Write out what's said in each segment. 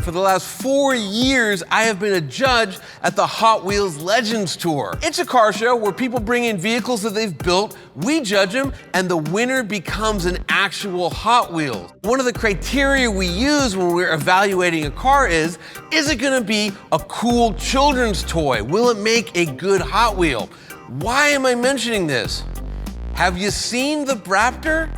For the last 4 years, I have been a judge at the Hot Wheels Legends Tour. It's a car show where people bring in vehicles that they've built, we judge them, and the winner becomes an actual Hot Wheels. One of the criteria we use when we're evaluating a car is it gonna be a cool children's toy? Will it make a good Hot Wheel? Why am I mentioning this? Have you seen the Raptor?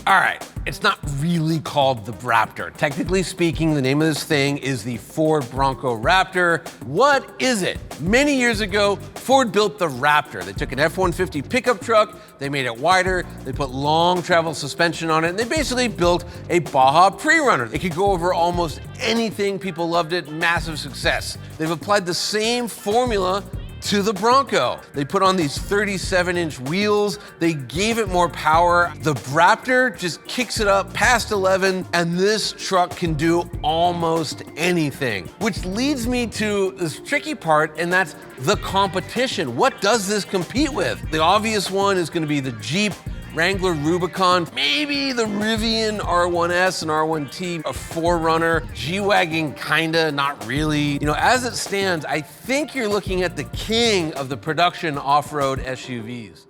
All right, it's not really called the Raptor. Technically speaking, the name of this thing is the Ford Bronco Raptor. What is it? Many years ago, Ford built the Raptor. They took an F-150 pickup truck, they made it wider, they put long travel suspension on it, and they basically built a Baja pre-runner. It could go over almost anything, people loved it, massive success. They've applied the same formula to the Bronco. They put on these 37-inch wheels. They gave it more power. The Raptor just kicks it up past 11, and this truck can do almost anything. Which leads me to this tricky part, and that's the competition. What does this compete with? The obvious one is gonna be the Jeep Wrangler Rubicon, maybe the Rivian R1S and R1T, a 4Runner, G-Wagon kinda, not really. You know, as it stands, I think you're looking at the king of the production off-road SUVs.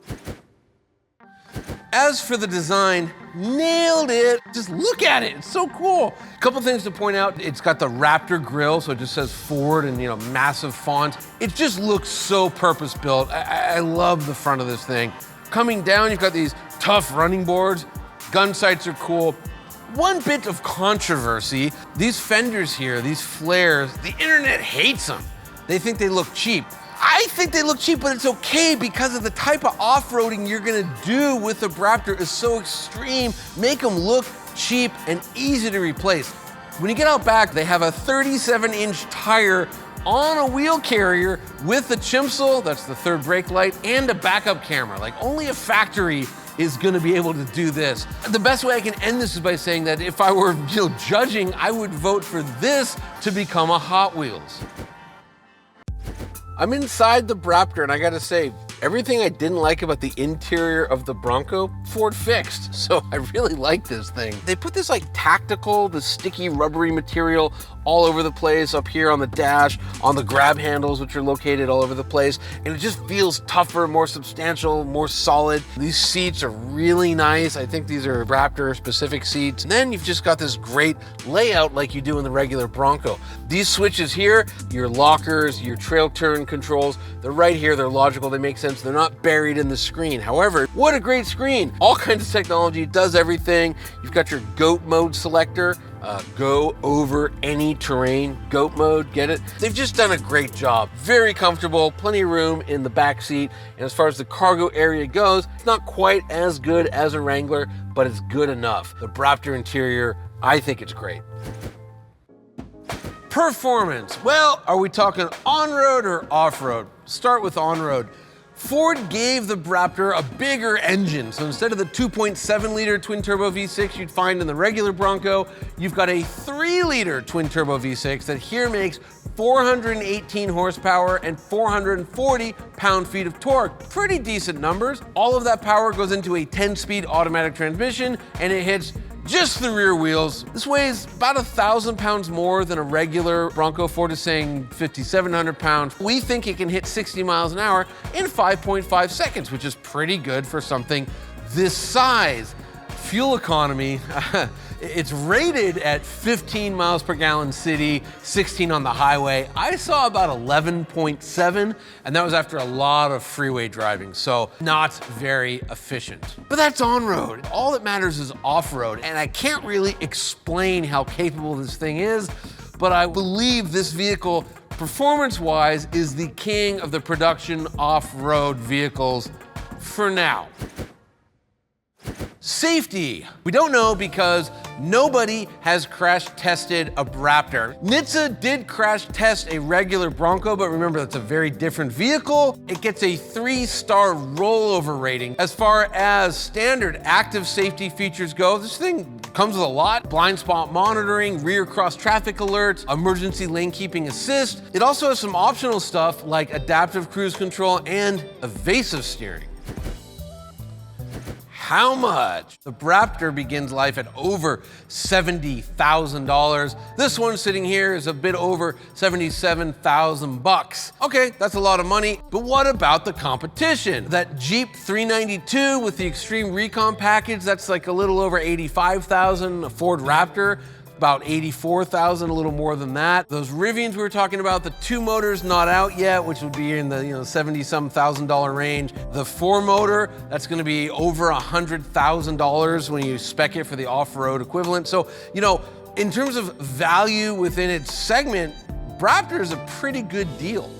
As for the design, nailed it. Just look at it, it's so cool. A couple things to point out, it's got the Raptor grille, so it just says Ford and massive font. It just looks so purpose-built. I love the front of this thing. Coming down, you've got these tough running boards. Gun sights are cool. One bit of controversy, these fenders here, these flares, the internet hates them. They think they look cheap. I think they look cheap, but it's okay because of the type of off-roading you're gonna do with the Raptor is so extreme. Make them look cheap and easy to replace. When you get out back, they have a 37-inch tire on a wheel carrier with a Chimsel, that's the third brake light, and a backup camera. Like only a factory is gonna be able to do this. The best way I can end this is by saying that if I were judging, I would vote for this to become a Hot Wheels. I'm inside the Raptor, and I gotta say, everything I didn't like about the interior of the Bronco, Ford fixed. So I really like this thing. They put this tactical, the sticky rubbery material all over the place, up here on the dash, on the grab handles, which are located all over the place. And it just feels tougher, more substantial, more solid. These seats are really nice. I think these are Raptor specific seats. And then you've just got this great layout like you do in the regular Bronco. These switches here, your lockers, your trail turn controls, they're right here, they're logical, they make sense. They're not buried in the screen. However, what a great screen. All kinds of technology, it does everything. You've got your GOAT mode selector, go over any terrain, GOAT mode, get it? They've just done a great job. Very comfortable, plenty of room in the back seat. And as far as the cargo area goes, it's not quite as good as a Wrangler, but it's good enough. The Raptor interior, I think it's great. Performance. Well, are we talking on-road or off-road? Start with on-road. Ford gave the Raptor a bigger engine. So instead of the 2.7-liter twin-turbo V6 you'd find in the regular Bronco, you've got a 3-liter twin-turbo V6 that here makes 418 horsepower and 440 pound-feet of torque. Pretty decent numbers. All of that power goes into a 10-speed automatic transmission, and it hits just the rear wheels. This weighs about 1,000 pounds more than a regular Bronco. Ford is saying 5,700 pounds. We think it can hit 60 miles an hour in 5.5 seconds, which is pretty good for something this size. Fuel economy, it's rated at 15 miles per gallon city, 16 on the highway. I saw about 11.7, and that was after a lot of freeway driving, so not very efficient. But that's on-road. All that matters is off-road, and I can't really explain how capable this thing is, but I believe this vehicle, performance-wise, is the king of the production off-road vehicles for now. Safety. We don't know because nobody has crash tested a Raptor. NHTSA did crash test a regular Bronco, but remember that's a very different vehicle. It gets a 3-star rollover rating. As far as standard active safety features go, this thing comes with a lot. Blind spot monitoring, rear cross traffic alerts, emergency lane keeping assist. It also has some optional stuff like adaptive cruise control and evasive steering. how much? The Raptor begins life at over $70,000. This one sitting here is a bit over 77,000 bucks. Okay, that's a lot of money, but what about the competition? That Jeep 392 with the Extreme Recon package, that's like a little over 85,000. A Ford Raptor, about 84,000, a little more than that. Those Rivians we were talking about, the 2 motors not out yet, which would be in the $70-some thousand range. The 4 motor, that's gonna be over $100,000 when you spec it for the off-road equivalent. So, in terms of value within its segment, Raptor is a pretty good deal.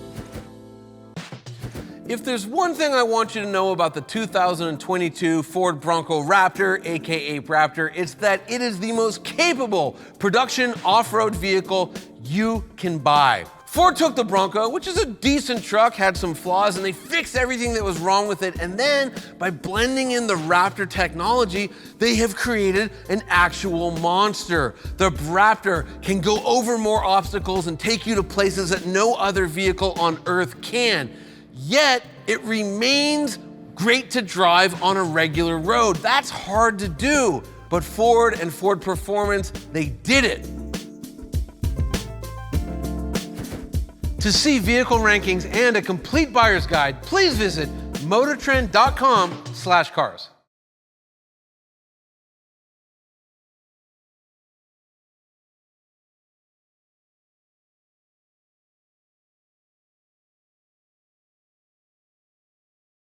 If there's one thing I want you to know about the 2022 Ford Bronco Raptor, aka Raptor, it's that it is the most capable production off-road vehicle you can buy. Ford took the Bronco, which is a decent truck, had some flaws, and they fixed everything that was wrong with it. And then, by blending in the Raptor technology, they have created an actual monster. The Raptor can go over more obstacles and take you to places that no other vehicle on Earth can. Yet, it remains great to drive on a regular road. That's hard to do, but Ford and Ford Performance, they did it. To see vehicle rankings and a complete buyer's guide, please visit motortrend.com/cars.